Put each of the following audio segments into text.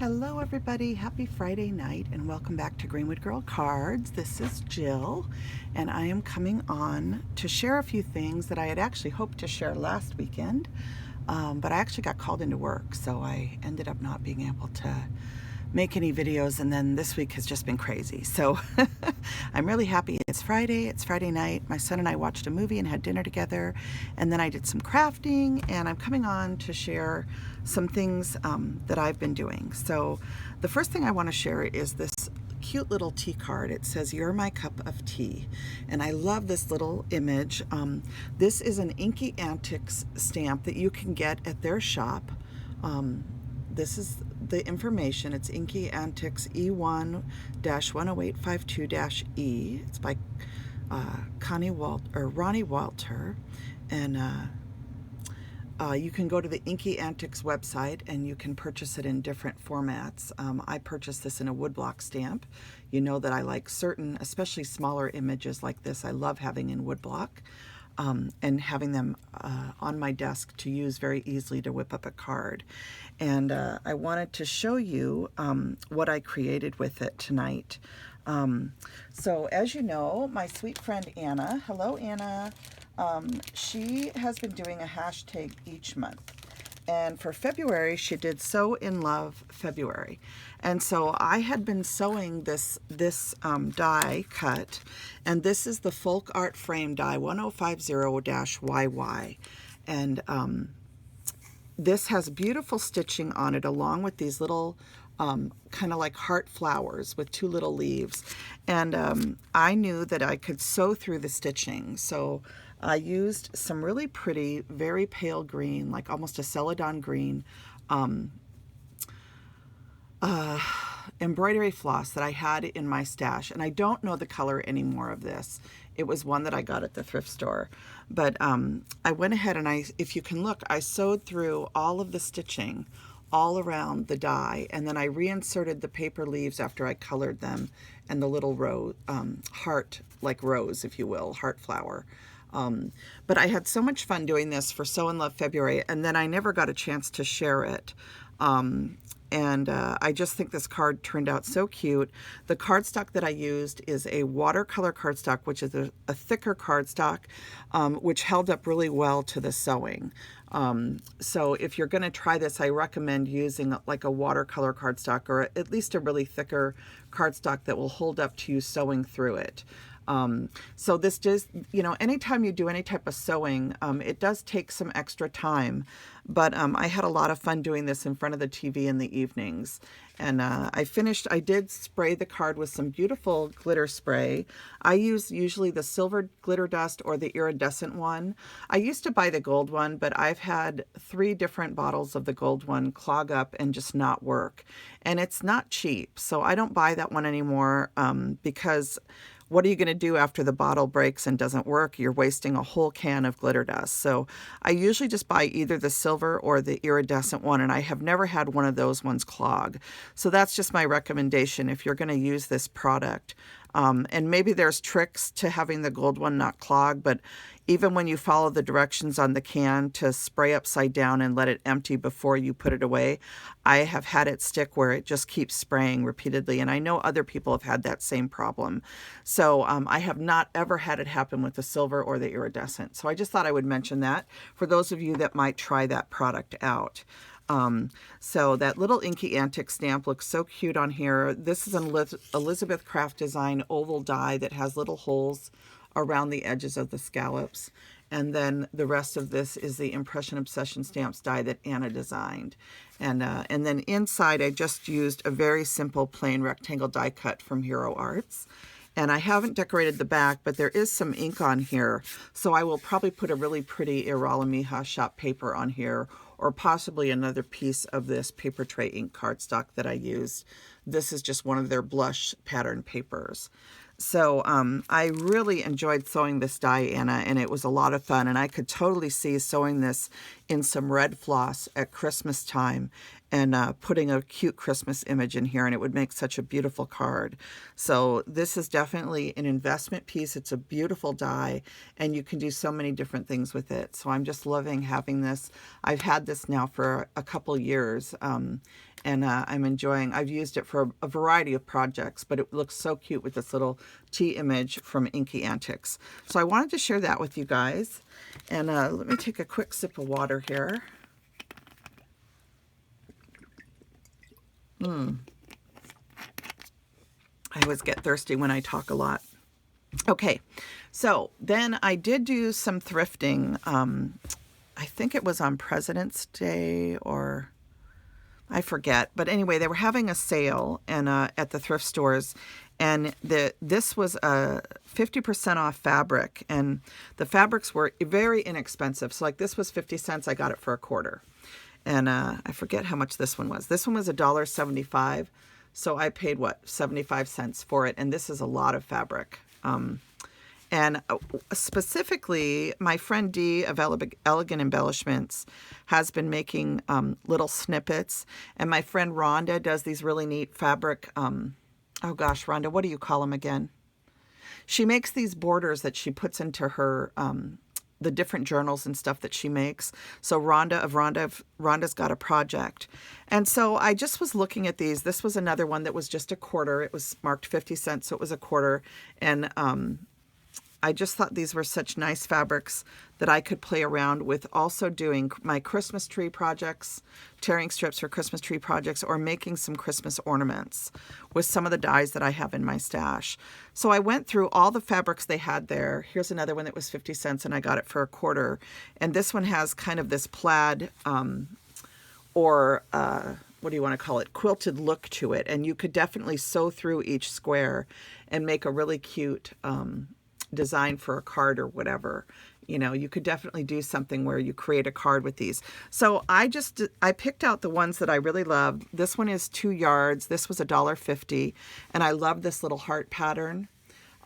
Hello everybody, happy Friday night and welcome back to Greenwood Girl Cards. This is Jill and I am coming on to share a few things that I had actually hoped to share last weekend, but I actually got called into work, so I ended up not being able to make any videos, and then this week has just been crazy. So I'm really happy it's Friday night. My son and I watched a movie and had dinner together, and then I did some crafting, and I'm coming on to share some things that I've been doing. So the first thing I want to share is this cute little tea card. It says, "You're my cup of tea." And I love this little image. This is an Inky Antics stamp that you can get at their shop. This is the information. It's Inky Antics E1-10852-E. It's by Ronnie Walter, and you can go to the Inky Antics website and you can purchase it in different formats. I purchased this in a woodblock stamp. You know that I like certain, especially smaller images like this, I love having in woodblock. And having them on my desk to use very easily to whip up a card. And I wanted to show you what I created with it tonight. So as you know, my sweet friend Anna, hello Anna, she has been doing a hashtag each month. And for February, she did Sew in Love February. And so I had been sewing this die cut, and this is the Folk Art Frame die 1050-YY. And this has beautiful stitching on it, along with these little kind of like heart flowers with two little leaves. And I knew that I could sew through the stitching. So I used some really pretty, very pale green, like almost a celadon green, embroidery floss that I had in my stash. And I don't know the color anymore of this. It was one that I got at the thrift store. But I went ahead and if you can look, I sewed through all of the stitching all around the die, and then I reinserted the paper leaves after I colored them, and the little rose, heart, like rose, if you will, heart flower. But I had so much fun doing this for Sew in Love February, and then I never got a chance to share it. I just think this card turned out so cute. The cardstock that I used is a watercolor cardstock, which is a thicker cardstock, which held up really well to the sewing. So if you're going to try this, I recommend using like a watercolor cardstock, or at least a really thicker cardstock that will hold up to you sewing through it. So this does, anytime you do any type of sewing, it does take some extra time, but I had a lot of fun doing this in front of the TV in the evenings. And I did spray the card with some beautiful glitter spray. I use usually the silver glitter dust or the iridescent one. I used to buy the gold one, but I've had 3 different bottles of the gold one clog up and just not work. And it's not cheap, so I don't buy that one anymore, because what are you going to do after the bottle breaks and doesn't work? You're wasting a whole can of glitter dust. So I usually just buy either the silver or the iridescent one, and I have never had one of those ones clog. So that's just my recommendation if you're going to use this product. And maybe there's tricks to having the gold one not clog, but even when you follow the directions on the can to spray upside down and let it empty before you put it away, I have had it stick where it just keeps spraying repeatedly, and I know other people have had that same problem. So I have not ever had it happen with the silver or the iridescent. So I just thought I would mention that for those of you that might try that product out. So that little Inky Antics stamp looks so cute on here. This is an Elizabeth Craft Design oval die that has little holes around the edges of the scallops. And then the rest of this is the Impression Obsession Stamps die that Anna designed. And then inside I just used a very simple plain rectangle die cut from Hero Arts. And I haven't decorated the back, but there is some ink on here. So I will probably put a really pretty Irala Mija shop paper on here, or possibly another piece of this paper tray ink cardstock that I used. This is just one of their blush pattern papers. So I really enjoyed sewing this die, Anna, and it was a lot of fun. And I could totally see sewing this in some red floss at Christmas time and putting a cute Christmas image in here, and it would make such a beautiful card. So this is definitely an investment piece. It's a beautiful die, and you can do so many different things with it. So I'm just loving having this. I've had this now for a couple years, and I'm enjoying. I've used it for a variety of projects, but it looks so cute with this little tea image from Inky Antics. So I wanted to share that with you guys. And let me take a quick sip of water here. I always get thirsty when I talk a lot. Okay, so then I did do some thrifting. I think it was on President's Day, or I forget. But anyway, they were having a sale and at the thrift stores, and this was a 50% off fabric, and the fabrics were very inexpensive. So like this was 50 cents. I got it for a quarter. And I forget how much this one was. This one was $1.75. So I paid, what, 75 cents for it. And this is a lot of fabric. And specifically, my friend Dee of Elegant Embellishments has been making little snippets. And my friend Rhonda does these really neat fabric. Oh gosh, Rhonda, what do you call them again? She makes these borders that she puts into her the different journals and stuff that she makes. So Rhonda's got a project. And so I just was looking at these. This was another one that was just a quarter. It was marked 50 cents, so it was a quarter. And I just thought these were such nice fabrics that I could play around with, also doing my Christmas tree projects, tearing strips for Christmas tree projects, or making some Christmas ornaments with some of the dyes that I have in my stash. So I went through all the fabrics they had there. Here's another one that was 50 cents and I got it for a quarter. And this one has kind of this plaid what do you want to call it, quilted look to it. And you could definitely sew through each square and make a really cute design for a card or whatever. You know, you could definitely do something where you create a card with these. So I picked out the ones that I really love. This one is 2 yards. This was $1.50. And I love this little heart pattern.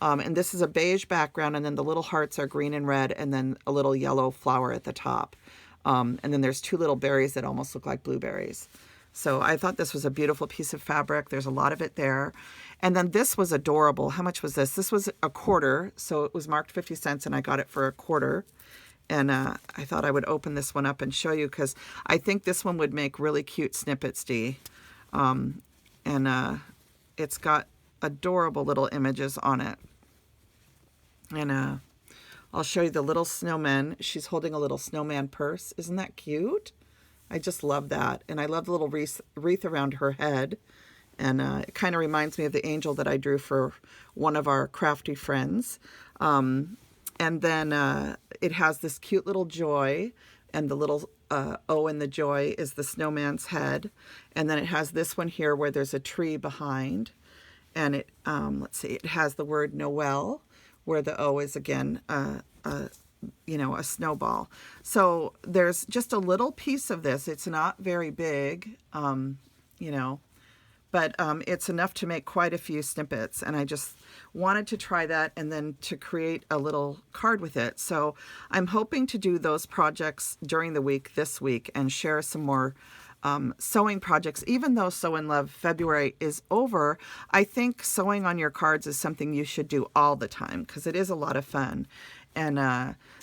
And this is a beige background, and then the little hearts are green and red, and then a little yellow flower at the top. And then there's 2 little berries that almost look like blueberries. So I thought this was a beautiful piece of fabric. There's a lot of it there. And then this was adorable. How much was this? This was a quarter. So it was marked 50 cents and I got it for a quarter. And I thought I would open this one up and show you, because I think this one would make really cute snippets, Dee. It's got adorable little images on it. And I'll show you the little snowman. She's holding a little snowman purse. Isn't that cute? I just love that. And I love the little wreath around her head. And it kind of reminds me of the angel that I drew for one of our crafty friends. And then it has this cute little joy, and the little O in the joy is the snowman's head. And then it has this one here where there's a tree behind. And it, let's see, it has the word Noel, where the O is again a snowball. So there's just a little piece of this. It's not very big, but it's enough to make quite a few snippets. And I just wanted to try that and then to create a little card with it. So I'm hoping to do those projects during the week this week and share some more sewing projects. Even though Sew in Love February is over, I think sewing on your cards is something you should do all the time, because it is a lot of fun. And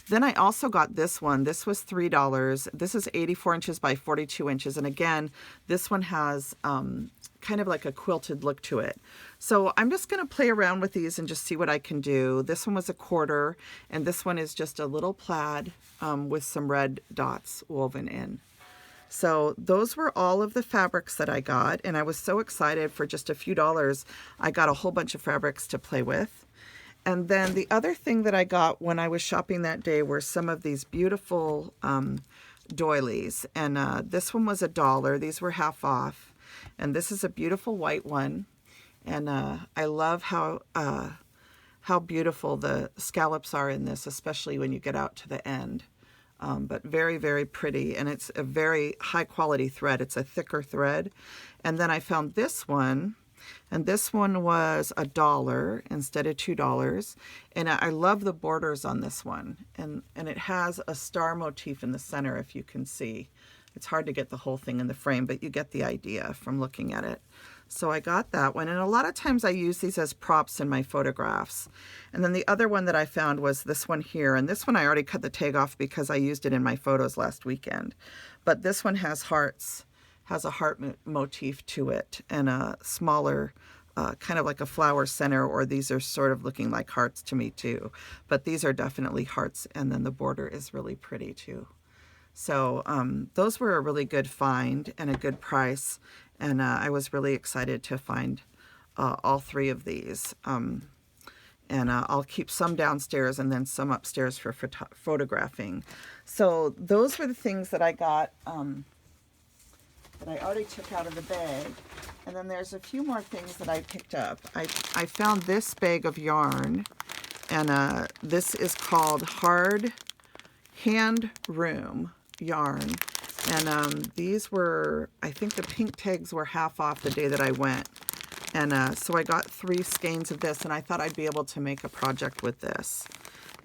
then I also got this one. This was $3. This is 84 inches by 42 inches. And again, this one has kind of like a quilted look to it. So I'm just going to play around with these and just see what I can do. This one was a quarter, and this one is just a little plaid with some red dots woven in. So those were all of the fabrics that I got, and I was so excited. For just a few dollars, I got a whole bunch of fabrics to play with. And then the other thing that I got when I was shopping that day were some of these beautiful doilies. And this one was $1. These were half off. And this is a beautiful white one. And I love how beautiful the scallops are in this, especially when you get out to the end. But very, very pretty. And it's a very high quality thread. It's a thicker thread. And then I found this one. And this one was $1 instead of $2. And I love the borders on this one. And it has a star motif in the center, if you can see. It's hard to get the whole thing in the frame, but you get the idea from looking at it. So I got that one. And a lot of times I use these as props in my photographs. And then the other one that I found was this one here. And this one I already cut the tag off because I used it in my photos last weekend. But this one has hearts. has a heart motif to it, and a smaller, kind of like a flower center, or these are sort of looking like hearts to me too. But these are definitely hearts, and then the border is really pretty too. So those were a really good find and a good price, and I was really excited to find all three of these. And I'll keep some downstairs and then some upstairs for photographing. So those were the things that I got that I already took out of the bag. And then there's a few more things that I picked up. I found this bag of yarn, and this is called Hard Hand Room yarn. And these were, I think the pink tags were half off the day that I went. And so I got 3 skeins of this, and I thought I'd be able to make a project with this.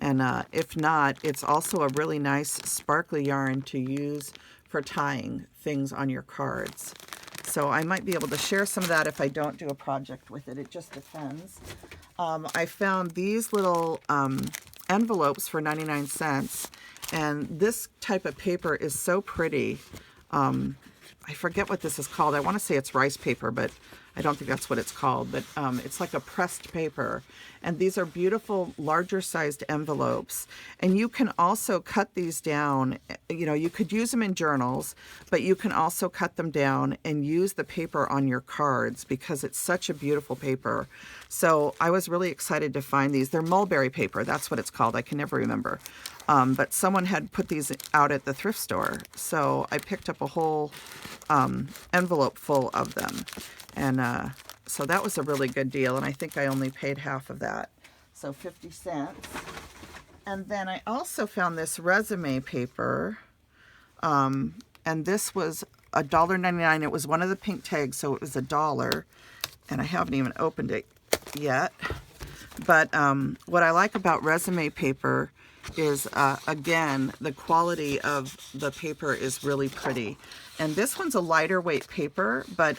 And if not, it's also a really nice sparkly yarn to use for tying things on your cards. So I might be able to share some of that if I don't do a project with it. It just depends. I found these little envelopes for 99 cents. And this type of paper is so pretty. I forget what this is called. I want to say it's rice paper, but I don't think that's what it's called. But it's like a pressed paper. And these are beautiful, larger sized envelopes. And you can also cut these down. You know, you could use them in journals, but you can also cut them down and use the paper on your cards because it's such a beautiful paper. So I was really excited to find these. They're mulberry paper. That's what it's called. I can never remember. But someone had put these out at the thrift store. So I picked up a whole envelope full of them. And so that was a really good deal. And I think I only paid half of that. So 50 cents. And then I also found this resume paper. And this was $1.99. It was one of the pink tags, so it was $1. And I haven't even opened it yet. But what I like about resume paper is, again, the quality of the paper is really pretty. And this one's a lighter weight paper, but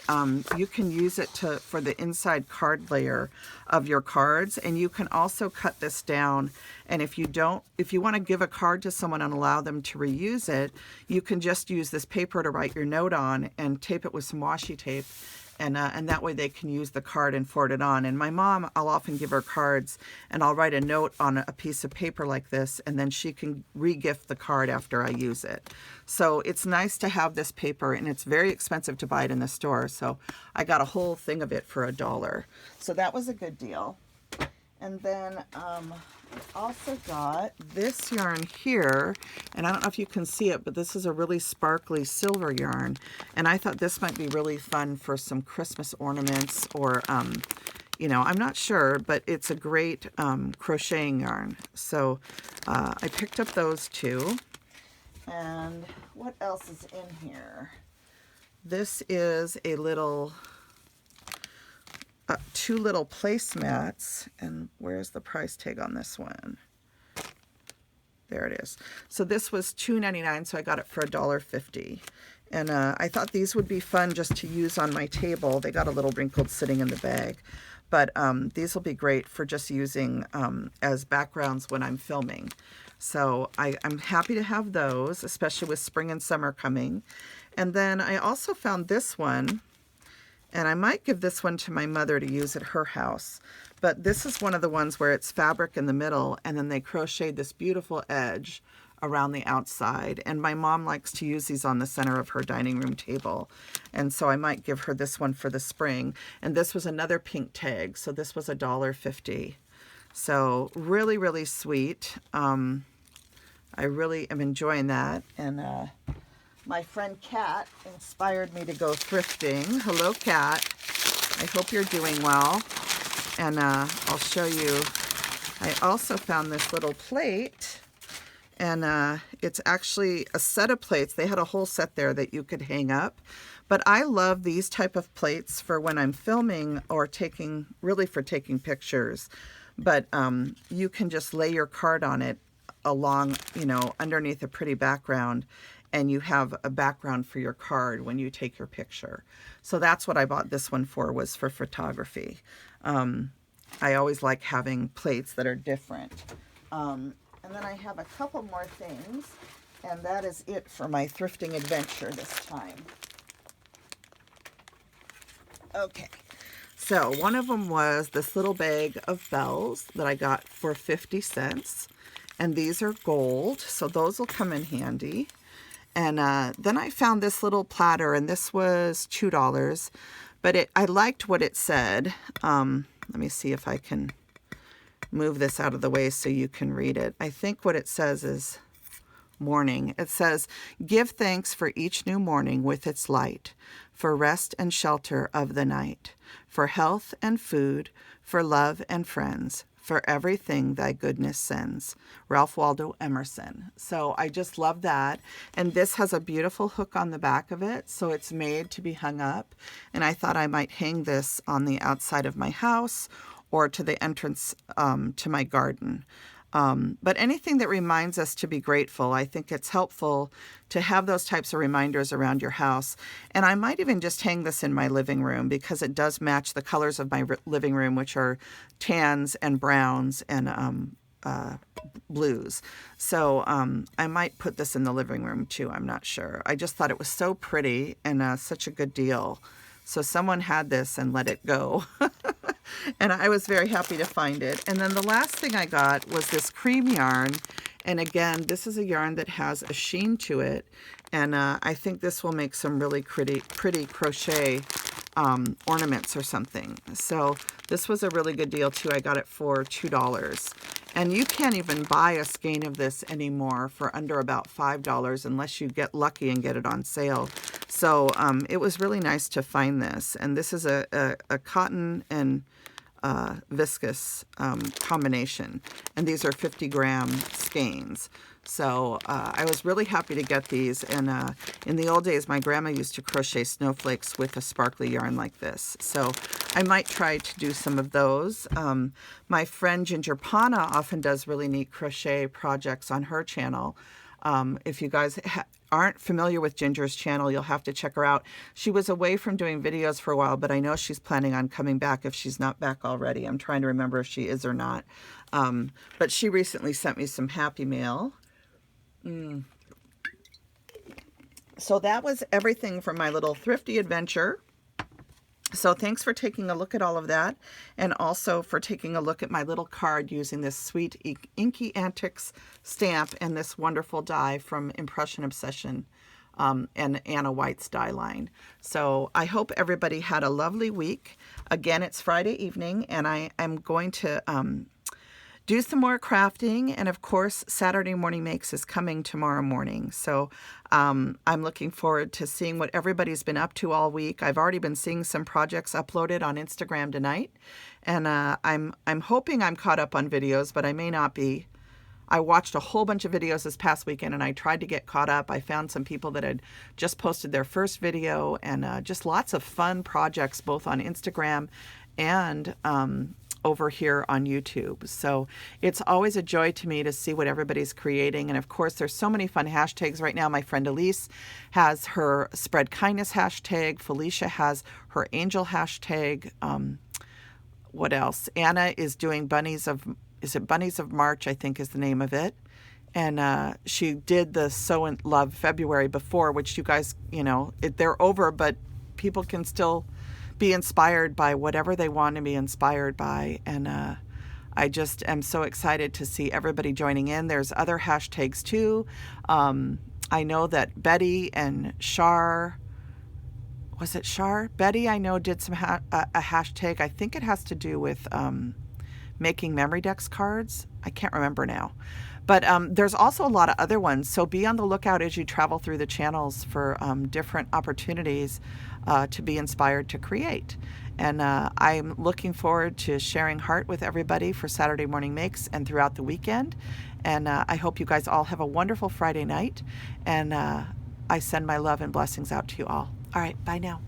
you can use it for the inside card layer of your cards. And you can also cut this down. And if you want to give a card to someone and allow them to reuse it, you can just use this paper to write your note on and tape it with some washi tape. And that way they can use the card and forward it on. And my mom, I'll often give her cards, and I'll write a note on a piece of paper like this, and then she can re-gift the card after I use it. So it's nice to have this paper, and it's very expensive to buy it in the store. So I got a whole thing of it for $1. So that was a good deal. And then I also got this yarn here, and I don't know if you can see it, but this is a really sparkly silver yarn. And I thought this might be really fun for some Christmas ornaments or, you know, I'm not sure, but it's a great crocheting yarn. So I picked up those two. And what else is in here? This is a little... 2 little placemats, and where's the price tag on this one? There it is. So this was $2.99, so I got it for $1.50. And I thought these would be fun just to use on my table. They got a little wrinkled sitting in the bag. But these will be great for just using as backgrounds when I'm filming. So I'm happy to have those, especially with spring and summer coming. And then I also found this one. And I might give this one to my mother to use at her house. But this is one of the ones where it's fabric in the middle, and then they crocheted this beautiful edge around the outside. And my mom likes to use these on the center of her dining room table. And so I might give her this one for the spring. And this was another pink tag, so this was $1.50. So really, really sweet. I really am enjoying that. And my friend Kat inspired me to go thrifting. Hello, Kat. I hope you're doing well. And I'll show you. I also found this little plate. And it's actually a set of plates. They had a whole set there that you could hang up. But I love these type of plates for when I'm filming or really for taking pictures. But you can just lay your card on it along, you know, underneath a pretty background. And you have a background for your card when you take your picture. So that's what I bought this one for, was for photography. I always like having plates that are different. And then I have a couple more things, and that is it for my thrifting adventure this time. Okay. So one of them was this little bag of bells that I got for 50 cents. And these are gold, so those will come in handy. And then I found this little platter, and this was $2. But I liked what it said. Let me see if I can move this out of the way so you can read it. I think what it says is morning. It says, give thanks for each new morning with its light, for rest and shelter of the night, for health and food, for love and friends, for everything thy goodness sends. Ralph Waldo Emerson. So I just love that. And this has a beautiful hook on the back of it, so it's made to be hung up. And I thought I might hang this on the outside of my house or to the entrance to my garden. But anything that reminds us to be grateful, I think it's helpful to have those types of reminders around your house. And I might even just hang this in my living room because it does match the colors of my living room, which are tans and browns and blues. So I might put this in the living room too. I'm not sure. I just thought it was so pretty and such a good deal. So someone had this and let it go. And I was very happy to find it. And then the last thing I got was this cream yarn. And again, this is a yarn that has a sheen to it. And I think this will make some really pretty crochet ornaments or something. So this was a really good deal too. I got it for $2. And you can't even buy a skein of this anymore for under about $5 unless you get lucky and get it on sale. So it was really nice to find this. And this is a cotton and viscose combination. And these are 50-gram skeins. So I was really happy to get these. And in the old days, my grandma used to crochet snowflakes with a sparkly yarn like this. So I might try to do some of those. My friend Ginger Pana often does really neat crochet projects on her channel. If you guys aren't familiar with Ginger's channel, you'll have to check her out. She was away from doing videos for a while, but I know she's planning on coming back if she's not back already. I'm trying to remember if she is or not. But she recently sent me some happy mail. So that was everything from my little thrifty adventure. So thanks for taking a look at all of that, and also for taking a look at my little card using this sweet Inky Antics stamp and this wonderful die from Impression Obsession and Anna White's die line. So I hope everybody had a lovely week. Again, it's Friday evening, and I am going to do some more crafting, and of course Saturday Morning Makes is coming tomorrow morning. So I'm looking forward to seeing what everybody's been up to all week. I've already been seeing some projects uploaded on Instagram tonight, and I'm hoping I'm caught up on videos, but I may not be. I watched a whole bunch of videos this past weekend, and I tried to get caught up. I found some people that had just posted their first video, and just lots of fun projects both on Instagram and over here on YouTube. So it's always a joy to me to see what everybody's creating. And of course, there's so many fun hashtags right now. My friend Elise has her Spread Kindness hashtag. Felicia has her Angel hashtag. What else? Anna is doing Bunnies of March, I think is the name of it. And she did the Sew and Love February before, which you guys, they're over, but people can still be inspired by whatever they want to be inspired by. And I just am so excited to see everybody joining in. There's other hashtags too. I know that Betty and Shar, was it Shar? Betty, I know, did some a hashtag. I think it has to do with making memory decks cards. I can't remember now. But there's also a lot of other ones. So be on the lookout as you travel through the channels for different opportunities to be inspired to create. And I'm looking forward to sharing heart with everybody for Saturday Morning Makes and throughout the weekend. And I hope you guys all have a wonderful Friday night. And I send my love and blessings out to you all. All right, bye now.